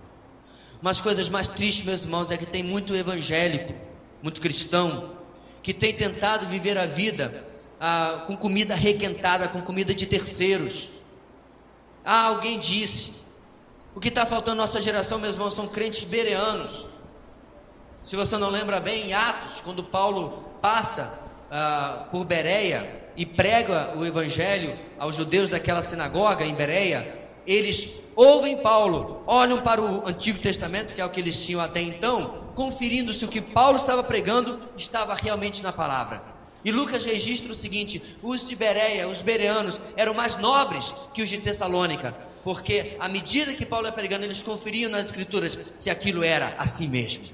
Umas coisas mais tristes, meus irmãos, é que tem muito evangélico, muito cristão, que tem tentado viver a vida com comida requentada, com comida de terceiros. Alguém disse, o que está faltando na nossa geração, meus irmãos, são crentes bereanos. Se você não lembra bem, em Atos, quando Paulo passa por Bereia e prega o evangelho aos judeus daquela sinagoga em Bereia, eles ouvem Paulo, olham para o Antigo Testamento, que é o que eles tinham até então, conferindo se o que Paulo estava pregando estava realmente na palavra. E Lucas registra o seguinte: os de Bereia, os bereanos, eram mais nobres que os de Tessalônica, porque à medida que Paulo ia pregando, eles conferiam nas escrituras se aquilo era assim mesmo.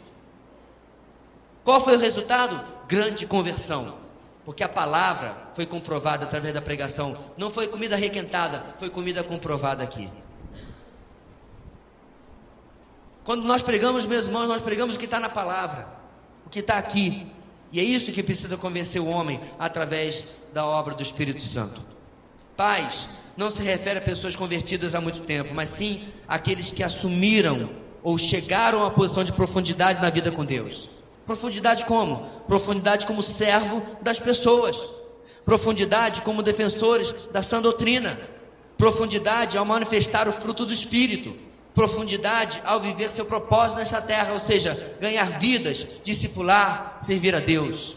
Qual foi o resultado? Grande conversão, porque a palavra foi comprovada através da pregação. Não foi comida requentada, foi comida comprovada aqui. Quando nós pregamos, meus irmãos, nós pregamos o que está na palavra, o que está aqui. E é isso que precisa convencer o homem através da obra do Espírito Santo. Pais não se refere a pessoas convertidas há muito tempo, mas sim àqueles que assumiram ou chegaram à posição de profundidade na vida com Deus. Profundidade como? Profundidade como servo das pessoas. Profundidade como defensores da sã doutrina. Profundidade ao manifestar o fruto do Espírito. Profundidade ao viver seu propósito nesta terra, ou seja, ganhar vidas, discipular, servir a Deus.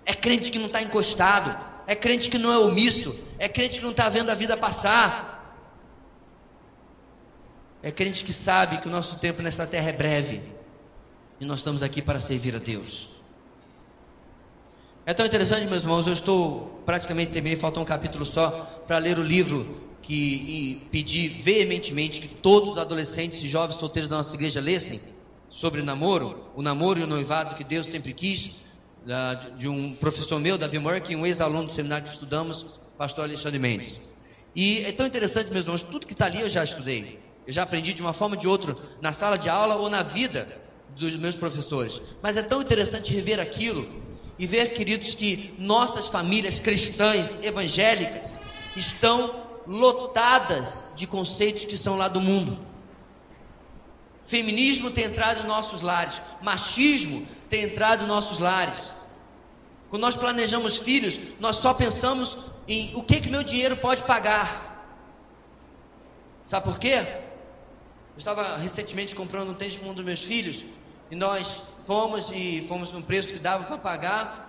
É crente que não está encostado, é crente que não é omisso, é crente que não está vendo a vida passar, é crente que sabe que o nosso tempo nesta terra é breve e nós estamos aqui para servir a Deus. É tão interessante, meus irmãos, eu estou praticamente terminei, falta um capítulo só para ler o livro e pedir veementemente que todos os adolescentes e jovens solteiros da nossa igreja lessem, sobre namoro, o namoro e o noivado que Deus sempre quis, de um professor meu, Davi Murky, um ex-aluno do seminário que estudamos, pastor Alexandre Mendes. E é tão interessante, meus irmãos, tudo que está ali eu já estudei. Eu já aprendi de uma forma ou de outra, na sala de aula ou na vida dos meus professores. Mas é tão interessante rever aquilo e ver, queridos, que nossas famílias cristãs, evangélicas, estão lotadas de conceitos que são lá do mundo. Feminismo tem entrado em nossos lares, machismo tem entrado em nossos lares. Quando nós planejamos filhos, nós só pensamos em o que meu dinheiro pode pagar. Sabe por quê? Eu estava recentemente comprando um tênis para um dos meus filhos, e nós fomos num preço que dava para pagar,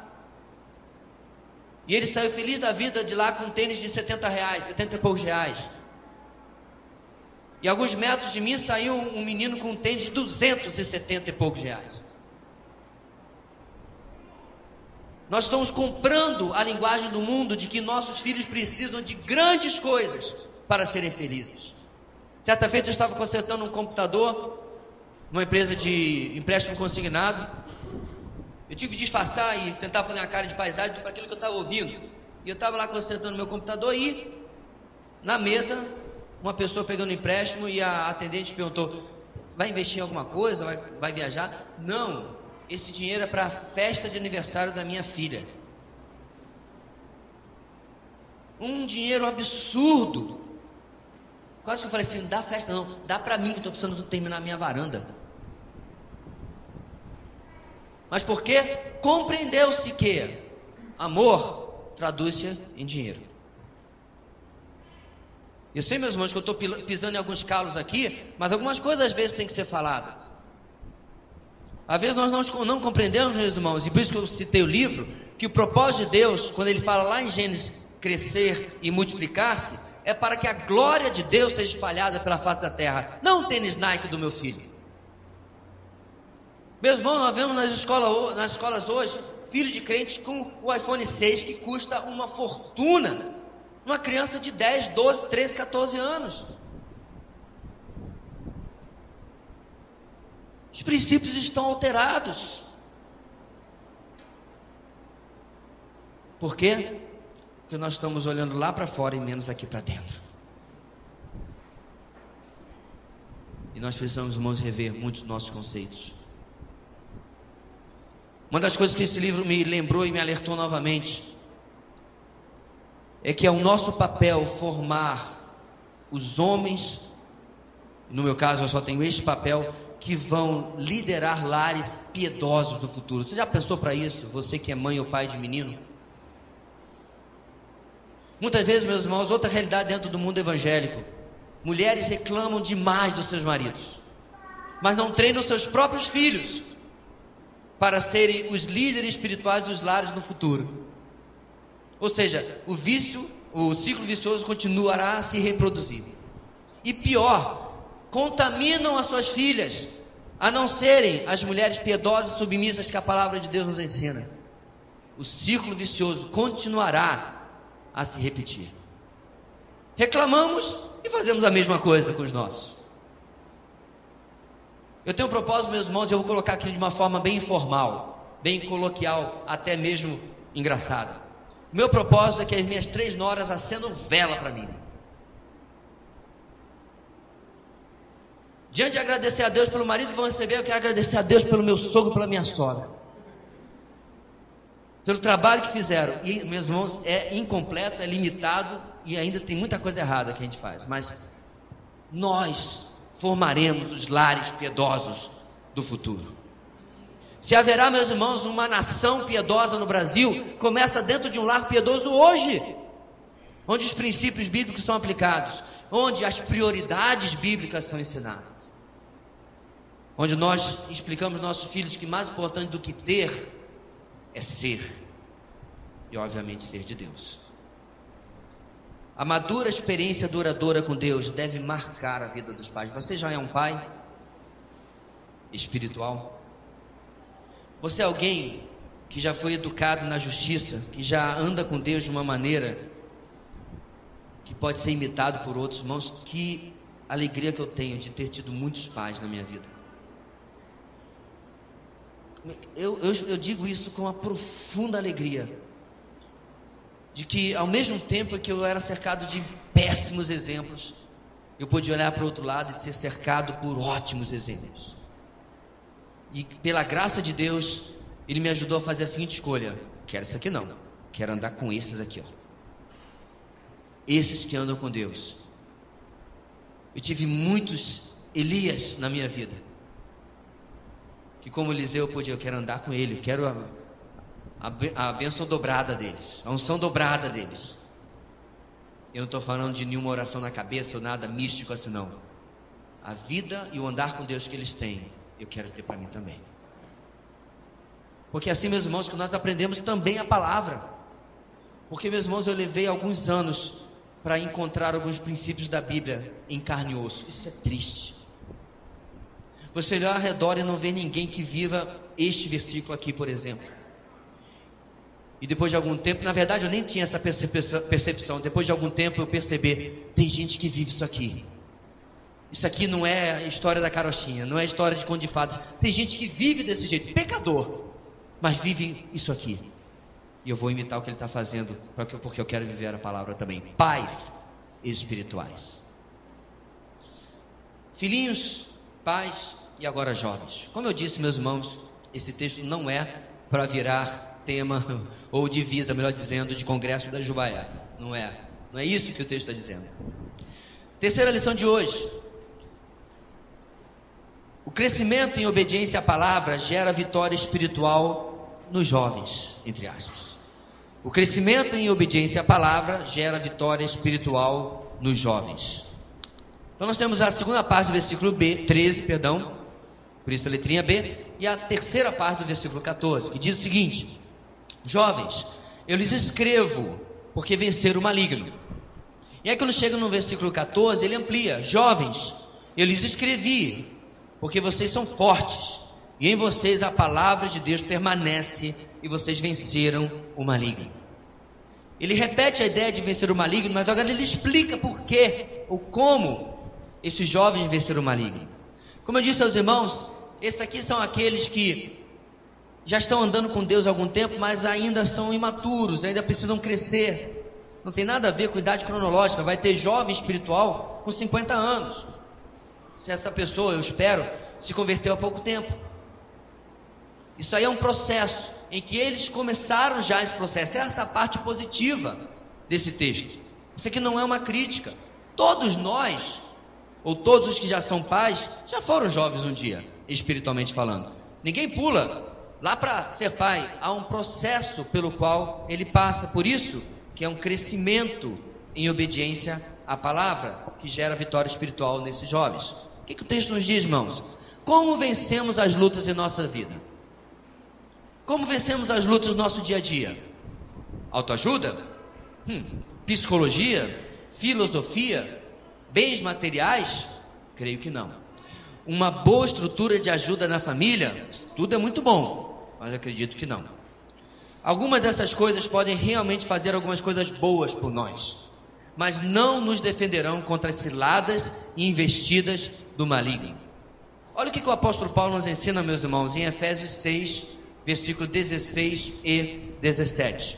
e ele saiu feliz da vida de lá com um tênis de R$70, 70 e poucos reais. E alguns metros de mim saiu um menino com um tênis de 270 e poucos reais. Nós estamos comprando a linguagem do mundo de que nossos filhos precisam de grandes coisas para serem felizes. Certa feita eu estava consertando um computador, uma empresa de empréstimo consignado. Eu tive que disfarçar e tentar fazer uma cara de paisagem para aquilo que eu estava ouvindo. E eu estava lá consertando meu computador e, na mesa, uma pessoa pegando empréstimo, e a atendente perguntou: vai investir em alguma coisa? Vai viajar? Não, esse dinheiro é para a festa de aniversário da minha filha. Um dinheiro absurdo. Quase que eu falei assim: não dá festa não, dá para mim que estou precisando terminar a minha varanda. Mas por quê? Compreendeu-se que amor traduz-se em dinheiro. Eu sei, meus irmãos, que eu estou pisando em alguns calos aqui, mas algumas coisas às vezes têm que ser faladas. Às vezes nós não compreendemos, meus irmãos, e por isso que eu citei o livro, que o propósito de Deus, quando ele fala lá em Gênesis, crescer e multiplicar-se, é para que a glória de Deus seja espalhada pela face da terra, não o tênis Nike do meu filho. Meus irmãos, nós vemos nas escolas hoje, filho de crentes com o iPhone 6 que custa uma fortuna. Uma criança de 10, 12, 13, 14 anos. Os princípios estão alterados. Por quê? Porque nós estamos olhando lá para fora e menos aqui para dentro. E nós precisamos, irmãos, rever muitos dos nossos conceitos. Uma das coisas que esse livro me lembrou e me alertou novamente é que é o nosso papel formar os homens, no meu caso eu só tenho este papel, que vão liderar lares piedosos no futuro. Você já pensou para isso? Você que é mãe ou pai de menino? Muitas vezes, meus irmãos, outra realidade dentro do mundo evangélico: mulheres reclamam demais dos seus maridos, mas não treinam seus próprios filhos para serem os líderes espirituais dos lares no futuro. Ou seja, o ciclo vicioso continuará a se reproduzir. E pior, contaminam as suas filhas a não serem as mulheres piedosas e submissas que a palavra de Deus nos ensina. O ciclo vicioso continuará a se repetir. Reclamamos e fazemos a mesma coisa com os nossos. Eu tenho um propósito, meus irmãos, e eu vou colocar aqui de uma forma bem informal, bem coloquial, até mesmo engraçada. O meu propósito é que as minhas 3 noras acendam vela para mim. Diante de agradecer a Deus pelo marido que vão receber, eu quero agradecer a Deus pelo meu sogro e pela minha sogra, pelo trabalho que fizeram. E, meus irmãos, é incompleto, é limitado, e ainda tem muita coisa errada que a gente faz. Mas nós formaremos os lares piedosos do futuro. Se haverá, meus irmãos, uma nação piedosa no Brasil, começa dentro de um lar piedoso hoje, onde os princípios bíblicos são aplicados, onde as prioridades bíblicas são ensinadas, onde nós explicamos aos nossos filhos que mais importante do que ter é ser, e obviamente ser de Deus. A madura experiência duradoura com Deus deve marcar a vida dos pais. Você já é um pai espiritual? Você é alguém que já foi educado na justiça, que já anda com Deus de uma maneira que pode ser imitado por outros? Irmãos, que alegria que eu tenho de ter tido muitos pais na minha vida. eu digo isso com uma profunda alegria, de que ao mesmo tempo que eu era cercado de péssimos exemplos, eu pude olhar para o outro lado e ser cercado por ótimos exemplos. E pela graça de Deus, Ele me ajudou a fazer a seguinte escolha: quero isso aqui não, quero andar com esses aqui, ó. Esses que andam com Deus. Eu tive muitos Elias na minha vida, que como Eliseu eu quero andar com ele, quero a bênção dobrada deles, a unção dobrada deles. Eu não estou falando de nenhuma oração na cabeça ou nada místico assim não. A vida e o andar com Deus que eles têm, eu quero ter para mim também. Porque assim, meus irmãos, que nós aprendemos também a palavra. Porque, meus irmãos, eu levei alguns anos para encontrar alguns princípios da Bíblia em carne e osso. Isso é triste. Você olhar ao redor e não ver ninguém que viva este versículo aqui, por exemplo. E depois de algum tempo, na verdade eu nem tinha essa percepção, depois de algum tempo eu percebi, tem gente que vive isso aqui. Isso aqui não é a história da carochinha, não é a história de conto de fadas. Tem gente que vive desse jeito, pecador, mas vive isso aqui. E eu vou imitar o que ele está fazendo, porque eu quero viver a palavra também. Pais espirituais. Filhinhos, pais e agora jovens. Como eu disse, meus irmãos, esse texto não é para virar tema ou divisa, melhor dizendo, de congresso da Jubaiá. Não é isso que o texto está dizendo. Terceira lição de hoje: o crescimento em obediência à palavra gera vitória espiritual nos jovens, entre aspas. O crescimento em obediência à palavra gera vitória espiritual nos jovens. Então nós temos a segunda parte do versículo 13, por isso a letrinha B, e a terceira parte do versículo 14, que diz o seguinte: jovens, eu lhes escrevo porque venceram o maligno. E aí quando chega no versículo 14, ele amplia: jovens, eu lhes escrevi porque vocês são fortes, e em vocês a palavra de Deus permanece, e vocês venceram o maligno. Ele repete a ideia de vencer o maligno, mas agora ele explica por quê, ou como esses jovens venceram o maligno. Como eu disse aos irmãos, esses aqui são aqueles que já estão andando com Deus há algum tempo, mas ainda são imaturos, ainda precisam crescer. Não tem nada a ver com idade cronológica. Vai ter jovem espiritual com 50 anos. Se essa pessoa, eu espero, se converteu há pouco tempo. Isso aí é um processo em que eles começaram já esse processo. Essa é a parte positiva desse texto. Isso aqui não é uma crítica. Todos nós, ou todos os que já são pais, já foram jovens um dia, espiritualmente falando. Ninguém pula lá para ser pai. Há um processo pelo qual ele passa. Por isso que é um crescimento em obediência à palavra que gera vitória espiritual nesses jovens. O que o texto nos diz, irmãos? Como vencemos as lutas em nossa vida? Como vencemos as lutas no nosso dia a dia? Autoajuda? Psicologia? Filosofia? Bens materiais? Creio que não. Uma boa estrutura de ajuda na família? Tudo é muito bom, mas acredito que não. Algumas dessas coisas podem realmente fazer algumas coisas boas por nós, mas não nos defenderão contra as ciladas e investidas do maligno. Olha o que o apóstolo Paulo nos ensina, meus irmãos, em Efésios 6, versículos 16 e 17.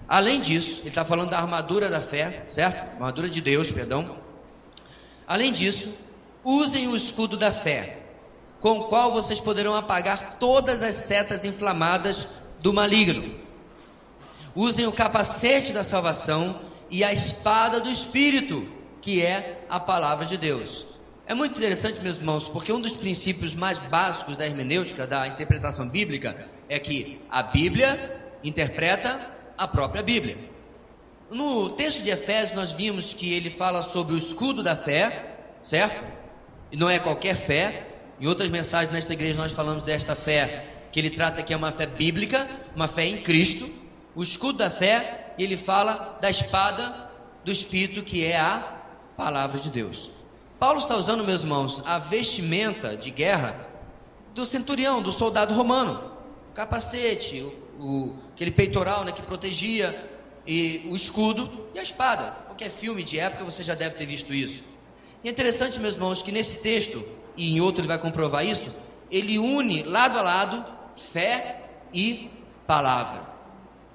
Além disso, ele está falando da armadura da fé, certo? Armadura de Deus, perdão. Além disso, usem o escudo da fé, com o qual vocês poderão apagar todas as setas inflamadas do maligno. Usem o capacete da salvação e a espada do Espírito, que é a palavra de Deus. É muito interessante, meus irmãos, porque um dos princípios mais básicos da hermenêutica, da interpretação bíblica, é que a Bíblia interpreta a própria Bíblia. No texto de Efésios nós vimos que ele fala sobre o escudo da fé, certo? E não é qualquer fé. Em outras mensagens nesta igreja nós falamos desta fé, que ele trata que é uma fé bíblica, uma fé em Cristo. O escudo da fé, ele fala da espada do Espírito, que é a palavra de Deus. Paulo está usando, meus irmãos, a vestimenta de guerra do centurião, do soldado romano. O capacete, aquele peitoral, né, que protegia, e o escudo e a espada. Qualquer filme de época você já deve ter visto isso. E é interessante, meus irmãos, que nesse texto, e em outro ele vai comprovar isso, ele une lado a lado fé e palavra.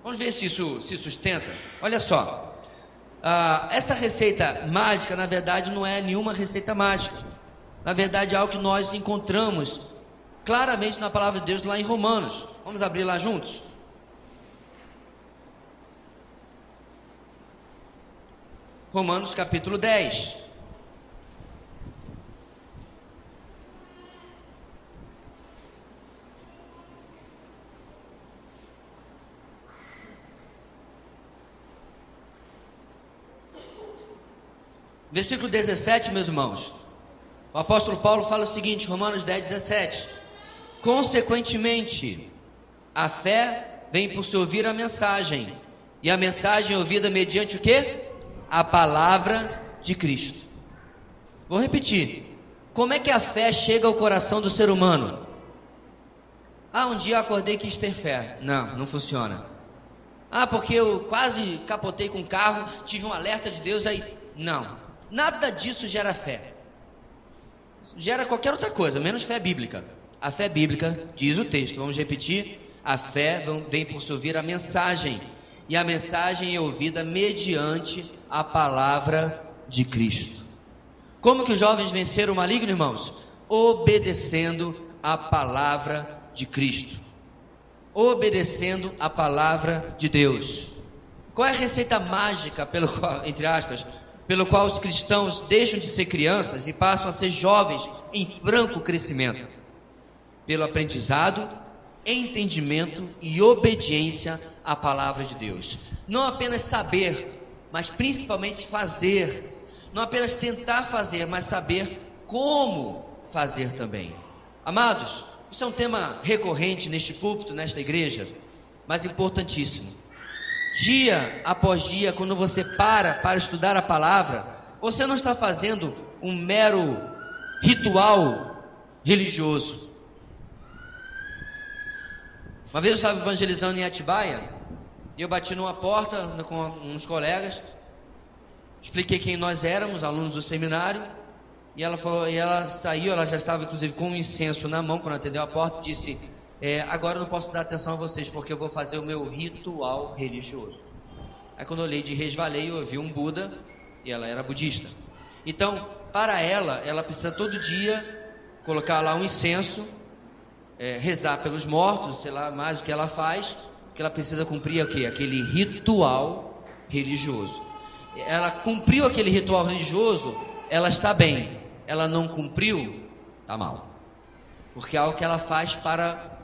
Vamos ver se isso se sustenta. Olha só, essa receita mágica, na verdade, não é nenhuma receita mágica. Na verdade, é algo que nós encontramos claramente na palavra de Deus lá em Romanos. Vamos abrir lá juntos? Romanos capítulo 10. Versículo 17, meus irmãos. O apóstolo Paulo fala o seguinte, Romanos 10, 17. Consequentemente, a fé vem por se ouvir a mensagem, e a mensagem é ouvida mediante o quê? A palavra de Cristo. Vou repetir. Como é que a fé chega ao coração do ser humano? Um dia eu acordei e quis ter fé. Não, não funciona. Porque eu quase capotei com o carro, tive um alerta de Deus, aí... Não, nada disso gera fé. Gera qualquer outra coisa, menos fé bíblica. A fé bíblica, diz o texto, vamos repetir, a fé vem por se ouvir a mensagem, e a mensagem é ouvida mediante a palavra de Cristo. Como que os jovens venceram o maligno, irmãos? Obedecendo a palavra de Cristo. Obedecendo a palavra de Deus. Qual é a receita mágica, pelo qual, entre aspas, pelo qual os cristãos deixam de ser crianças e passam a ser jovens em franco crescimento? Pelo aprendizado, entendimento e obediência à palavra de Deus. Não apenas saber, mas principalmente fazer. Não apenas tentar fazer, mas saber como fazer também. Amados, isso é um tema recorrente neste púlpito, nesta igreja, mas importantíssimo. Dia após dia, quando você para estudar a palavra, você não está fazendo um mero ritual religioso. Uma vez eu estava evangelizando em Atibaia, e eu bati numa porta com uns colegas, expliquei quem nós éramos, alunos do seminário, e ela falou, e ela saiu, ela já estava inclusive com um incenso na mão quando atendeu a porta, e disse, agora eu não posso dar atenção a vocês, porque eu vou fazer o meu ritual religioso. Aí quando eu olhei de resvaleio, eu vi um Buda, e ela era budista. Então, para ela precisa todo dia colocar lá um incenso, rezar pelos mortos, sei lá mais o que ela faz, que ela precisa cumprir o quê? Aquele ritual religioso. Ela cumpriu aquele ritual religioso, ela está bem. Ela não cumpriu, está mal. Porque é algo que ela faz para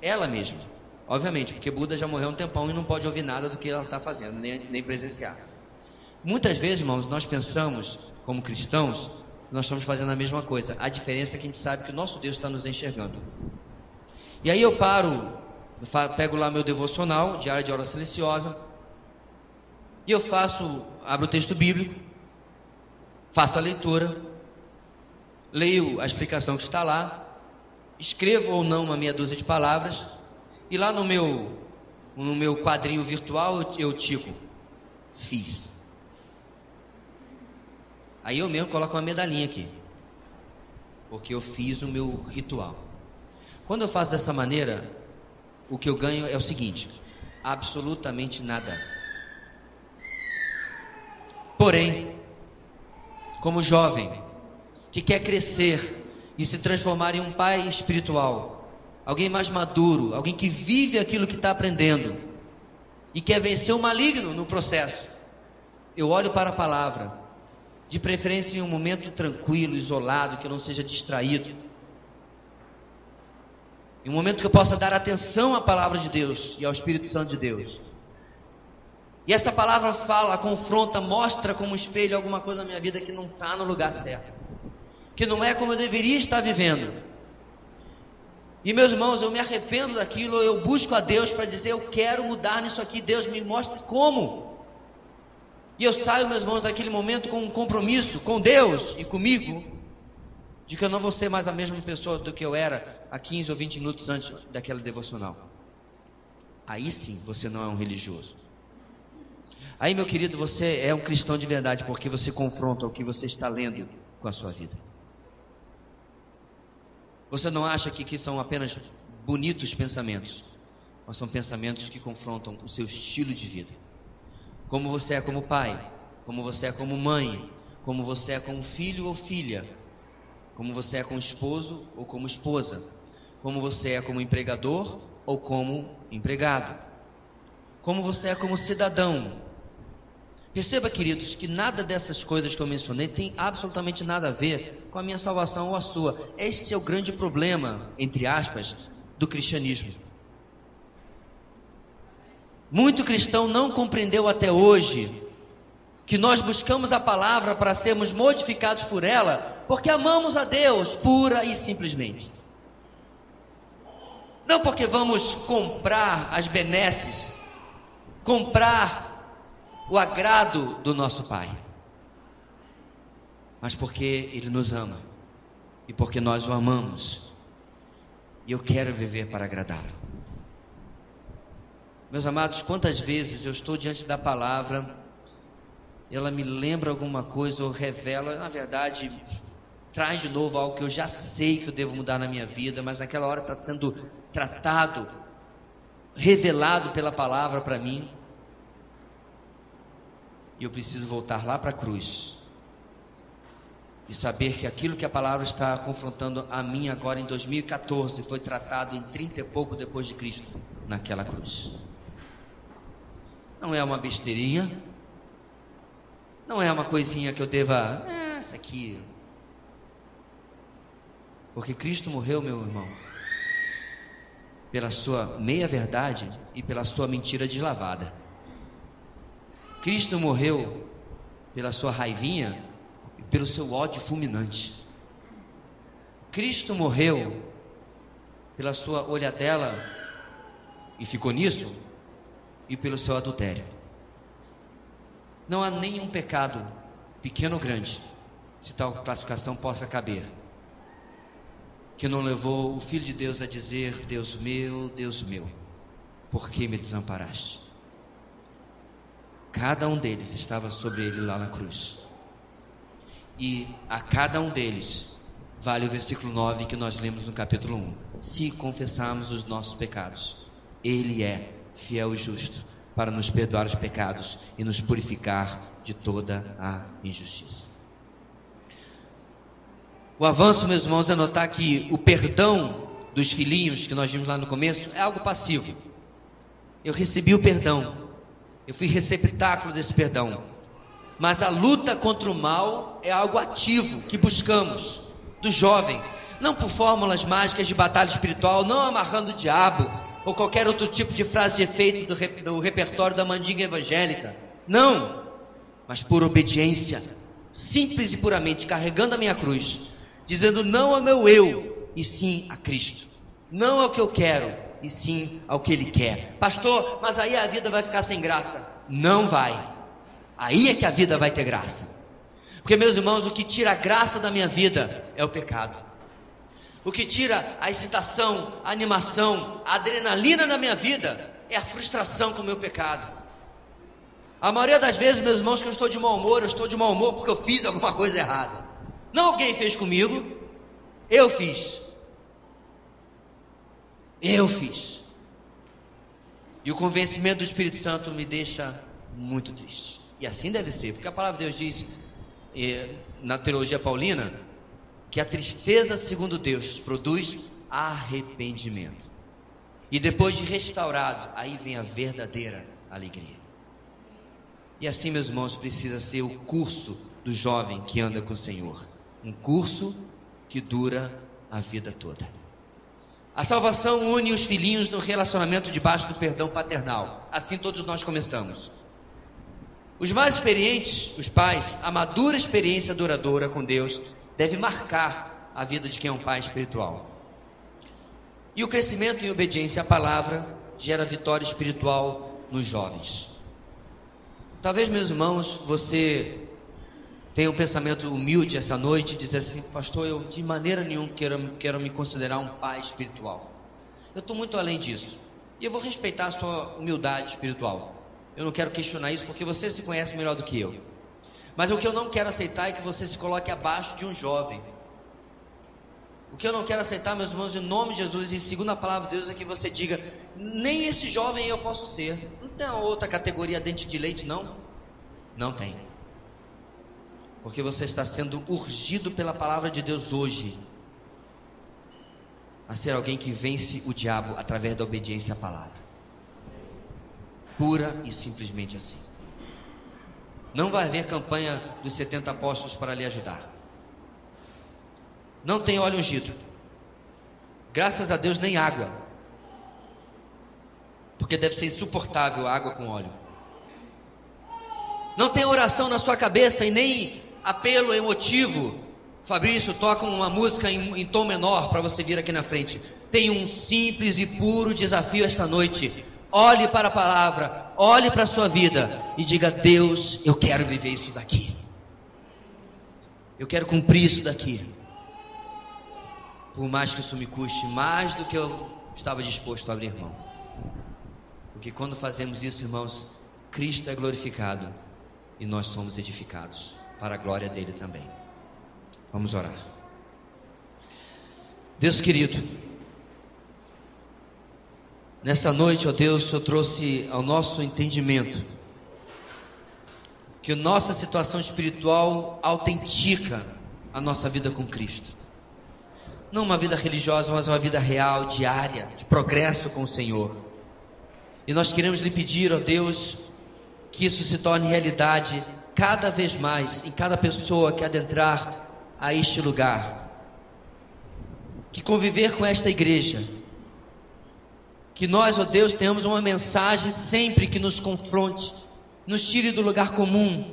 ela mesma. Obviamente, porque Buda já morreu há um tempão e não pode ouvir nada do que ela está fazendo, nem presenciar. Muitas vezes, irmãos, nós pensamos, como cristãos, nós estamos fazendo a mesma coisa. A diferença é que a gente sabe que o nosso Deus está nos enxergando. E aí eu pego lá meu devocional, diário de hora silenciosa, e eu abro o texto bíblico, faço a leitura, leio a explicação que está lá, escrevo ou não uma meia dúzia de palavras, e lá no meu quadrinho virtual eu tico, fiz. Aí eu mesmo coloco uma medalhinha aqui, porque eu fiz o meu ritual. Quando eu faço dessa maneira, o que eu ganho é o seguinte: absolutamente nada. Porém, como jovem que quer crescer e se transformar em um pai espiritual, alguém mais maduro, alguém que vive aquilo que está aprendendo e quer vencer o maligno no processo, eu olho para a palavra, de preferência em um momento tranquilo, isolado, que eu não seja distraído, em um momento que eu possa dar atenção à palavra de Deus e ao Espírito Santo de Deus. E essa palavra fala, confronta, mostra como espelho alguma coisa na minha vida que não está no lugar certo, que não é como eu deveria estar vivendo. E meus irmãos, eu me arrependo daquilo, eu busco a Deus para dizer, eu quero mudar nisso aqui, Deus me mostra como. E eu saio, meus irmãos, daquele momento com um compromisso com Deus e comigo, de que eu não vou ser mais a mesma pessoa do que eu era há 15 ou 20 minutos antes daquela devocional. Aí sim, você não é um religioso. Aí, meu querido, você é um cristão de verdade, porque você confronta o que você está lendo com a sua vida. Você não acha que são apenas bonitos pensamentos, mas são pensamentos que confrontam o seu estilo de vida. Como você é como pai, como você é como mãe, como você é como filho ou filha, como você é como esposo ou como esposa, como você é como empregador ou como empregado, como você é como cidadão. Perceba, queridos, que nada dessas coisas que eu mencionei tem absolutamente nada a ver com a minha salvação ou a sua. Esse é o grande problema, entre aspas, do cristianismo. Muito cristão não compreendeu até hoje que nós buscamos a palavra para sermos modificados por ela, porque amamos a Deus, pura e simplesmente. Não porque vamos comprar as benesses, comprar o agrado do nosso Pai, mas porque Ele nos ama e porque nós o amamos, e eu quero viver para agradá-lo. Meus amados, quantas vezes eu estou diante da palavra, ela me lembra alguma coisa ou revela, na verdade, traz de novo algo que eu já sei que eu devo mudar na minha vida, mas naquela hora está sendo tratado, revelado pela palavra para mim, e eu preciso voltar lá para a cruz e saber que aquilo que a palavra está confrontando a mim agora em 2014 foi tratado em 30 e pouco depois de Cristo naquela cruz. Não é uma besteirinha, não é uma coisinha que eu deva, essa aqui, porque Cristo morreu, meu irmão, pela sua meia-verdade e pela sua mentira deslavada. Cristo morreu pela sua raivinha e pelo seu ódio fulminante. Cristo morreu pela sua olhadela e ficou nisso, e pelo seu adultério. Não há nenhum pecado, pequeno ou grande, se tal classificação possa caber, que não levou o Filho de Deus a dizer: Deus meu, por que me desamparaste? Cada um deles estava sobre ele lá na cruz, e a cada um deles vale o versículo 9 que nós lemos no capítulo 1: se confessarmos os nossos pecados, Ele é fiel e justo para nos perdoar os pecados e nos purificar de toda a injustiça. O avanço, meus irmãos, é notar que o perdão dos filhinhos que nós vimos lá no começo é algo passivo. Eu recebi o perdão, eu fui receptáculo desse perdão, mas a luta contra o mal é algo ativo que buscamos do jovem, não por fórmulas mágicas de batalha espiritual, não amarrando o diabo ou qualquer outro tipo de frase de efeito do repertório da mandinga evangélica, não, mas por obediência, simples e puramente, carregando a minha cruz, dizendo não ao meu eu, e sim a Cristo, não ao que eu quero, e sim ao que Ele quer. Pastor, mas aí a vida vai ficar sem graça. Não vai. Aí é que a vida vai ter graça. Porque, meus irmãos, o que tira a graça da minha vida é o pecado. O que tira a excitação, a animação, a adrenalina da minha vida é a frustração com o meu pecado. A maioria das vezes, meus irmãos, que eu estou de mau humor, eu estou de mau humor porque eu fiz alguma coisa errada. Não alguém fez comigo, eu fiz. Eu fiz. E o convencimento do Espírito Santo me deixa muito triste. E assim deve ser, porque a palavra de Deus diz, na teologia paulina, que a tristeza, segundo Deus, produz arrependimento. E depois de restaurado, aí vem a verdadeira alegria. E assim, meus irmãos, precisa ser o curso do jovem que anda com o Senhor. Um curso que dura a vida toda. A salvação une os filhinhos no relacionamento debaixo do perdão paternal. Assim todos nós começamos. Os mais experientes, os pais, a madura experiência duradoura com Deus deve marcar a vida de quem é um pai espiritual. E o crescimento em obediência à palavra gera vitória espiritual nos jovens. Talvez, meus irmãos, você tenha um pensamento humilde essa noite e diz assim: pastor, eu de maneira nenhuma quero me considerar um pai espiritual. Eu estou muito além disso. E eu vou respeitar a sua humildade espiritual. Eu não quero questionar isso porque você se conhece melhor do que eu. Mas o que eu não quero aceitar é que você se coloque abaixo de um jovem. O que eu não quero aceitar, meus irmãos, em nome de Jesus e segundo a palavra de Deus, é que você diga: nem esse jovem eu posso ser. Não tem outra categoria dente de leite, não? Não tem. Porque você está sendo urgido pela palavra de Deus hoje a ser alguém que vence o diabo através da obediência à palavra. Pura e simplesmente assim. Não vai haver campanha dos 70 apóstolos para lhe ajudar. Não tem óleo ungido. Graças a Deus, nem água. Porque deve ser insuportável a água com óleo. Não tem oração na sua cabeça e nem apelo emotivo. Fabrício, toca uma música em tom menor para você vir aqui na frente. Tem um simples e puro desafio esta noite. Olhe para a palavra, olhe para a sua vida e diga: Deus, eu quero viver isso daqui. Eu quero cumprir isso daqui. Por mais que isso me custe mais do que eu estava disposto a abrir mão. Porque quando fazemos isso, irmãos, Cristo é glorificado e nós somos edificados para a glória dele também. Vamos orar. Deus querido, nessa noite, ó Deus, o Senhor trouxe ao nosso entendimento que a nossa situação espiritual autentica a nossa vida com Cristo. Não uma vida religiosa, mas uma vida real, diária, de progresso com o Senhor. E nós queremos lhe pedir, ó Deus, que isso se torne realidade cada vez mais em cada pessoa que adentrar a este lugar. Que conviver com esta igreja, que nós, ó Deus, tenhamos uma mensagem sempre que nos confronte, nos tire do lugar comum,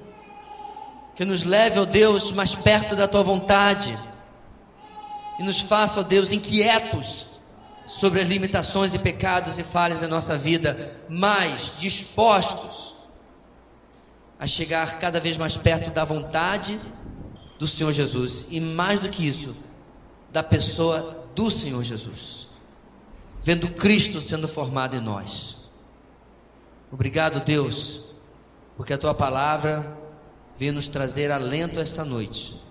que nos leve, ó Deus, mais perto da tua vontade, e nos faça, ó Deus, inquietos sobre as limitações e pecados e falhas da nossa vida, mas dispostos a chegar cada vez mais perto da vontade do Senhor Jesus, e mais do que isso, da pessoa do Senhor Jesus, vendo Cristo sendo formado em nós. Obrigado, Deus, porque a tua palavra veio nos trazer alento esta noite,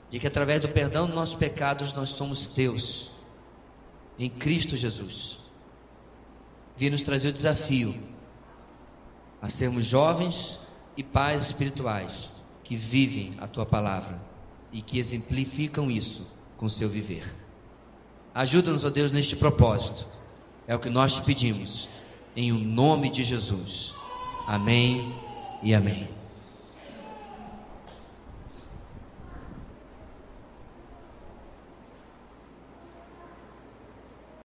de que através do perdão dos nossos pecados nós somos teus, em Cristo Jesus. Veio nos trazer o desafio a sermos jovens e pais espirituais que vivem a tua palavra e que exemplificam isso com o seu viver. Ajuda-nos, ó Deus, neste propósito. É o que nós te pedimos, em o nome de Jesus. Amém e amém.